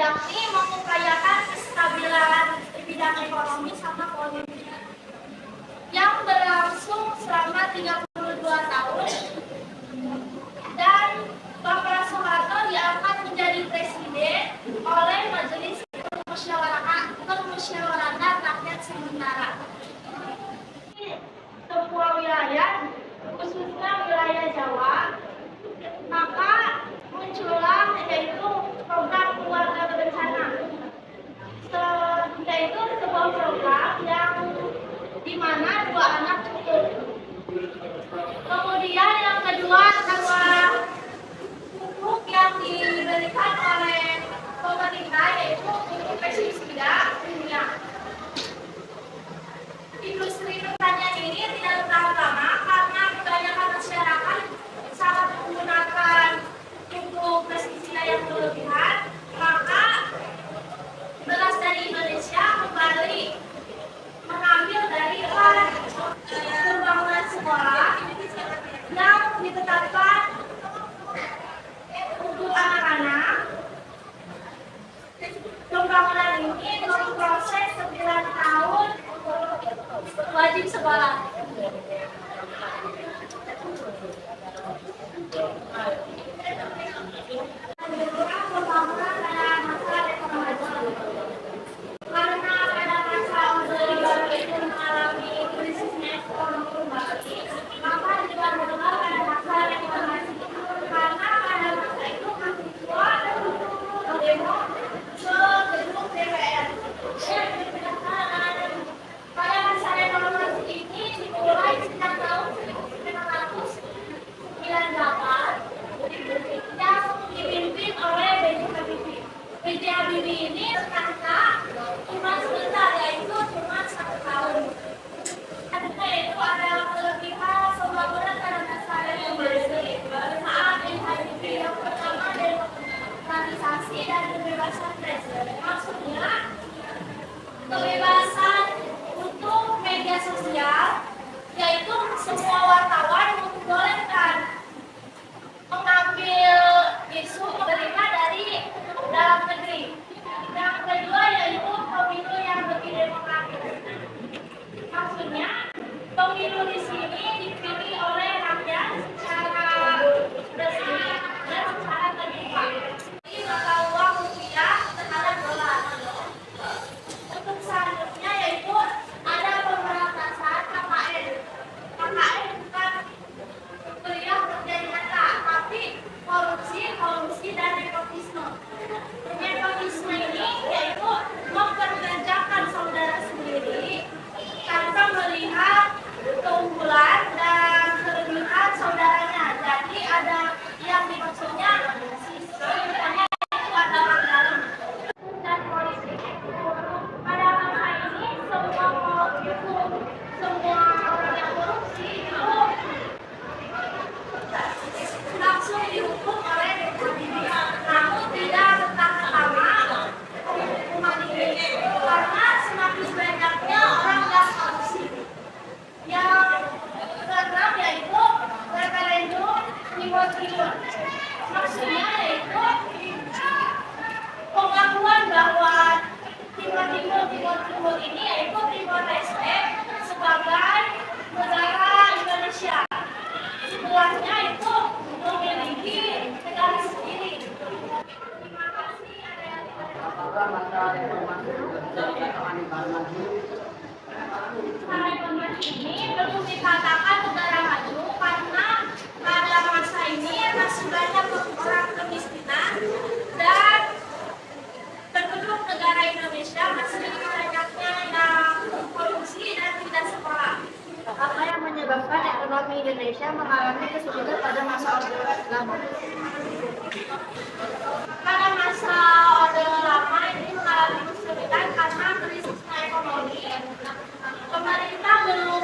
yakni mengupayakan kestabilan di bidang ekonomi sama politik yang berlangsung selama 32 tahun, dan Bapak Soeharto diangkat menjadi presiden oleh Majelis Permusyawaratan Rakyat Sementara. Semua wilayah, khususnya wilayah Jawa, maka muncullah yaitu program keluarga berencana, yaitu sebuah program yang dimana 2 anak cukup. Kemudian yang kedua adalah pupuk yang diberikan oleh pemerintah, yaitu pupuk pestisida kimia. Industri pertanian ini tidak bertahan lama karena kebanyakan masyarakat sangat menggunakan pupuk pestisida yang berlebihan, maka beras dari Indonesia kembali mengambil dari pembangunan sekolah yang ditetapkan untuk anak-anak. Pembangunan ini memproses 9 tahun wajib sekolah. Pembangunan pada masa reformasi. Karena pada masa Orde Baru itu mengalami krisisnya ekonomi kembali, maka dibangunlah pada masa reformasi. Karena pada masa itu mahasiswa demo ke gedung DPR. Pada masa reformasi ini dimulai sejak tahun 1998 yang dipimpin oleh B.J. Habibie ini ternyata cuma sebentar, yaitu cuma 1 tahun. Yaitu adalah kelebihan pembangunan pada masa reformasi saat Habibie yang pertama demokratisasi dan kebebasan pers. Maksudnya kebebasan untuk media sosial, yaitu semua wartawan membolehkan mengambil isu berita dari dalam negeri. Yang kedua yaitu pemilu yang lebih demokratis. Maksudnya pemilu di sini dipilih oleh rakyat secara resmi dan secara terbuka. Jadi mata uang rupiah terhadap dolar. Untuk selanjutnya yaitu ada pemberantasan KKN. KKN bukan kuliah kerja nyata, tapi korupsi dan nepotisme. Nepotisme ini yaitu memperkerjakan saudara sendiri tanpa melihat keunggulan dan kelebihan saudaranya. Jadi ada yang dimaksudnya misalnya itu ada orang dalam dan politik. Pada masa ini semua orang yang korupsi itu langsung dihukum oleh Habibie. Namun tidak bertahan lama hukuman ini karena semakin banyaknya orang yang korupsi. Yang keenam yaitu referendum Timur Timur. Maksudnya yaitu pengakuan bahwa Timur Timur ini yaitu Timor Leste sebagai negara Indonesia. Setelahnya itu memiliki negara sendiri. Terima kasih. Reformasi ini belum dikatakan negara maju karena pada masa ini masih banyak orang kemiskinan dan penduduk negara Indonesia masih banyaknya yang korupsi dan tidak sekolah. Apa yang menyebabkan ekonomi Indonesia mengalami kesulitan pada masa Orde Lama? Pada masa Orde Lama ini mengalami kesulitan karena krisisnya ekonomi. Pemerintah belum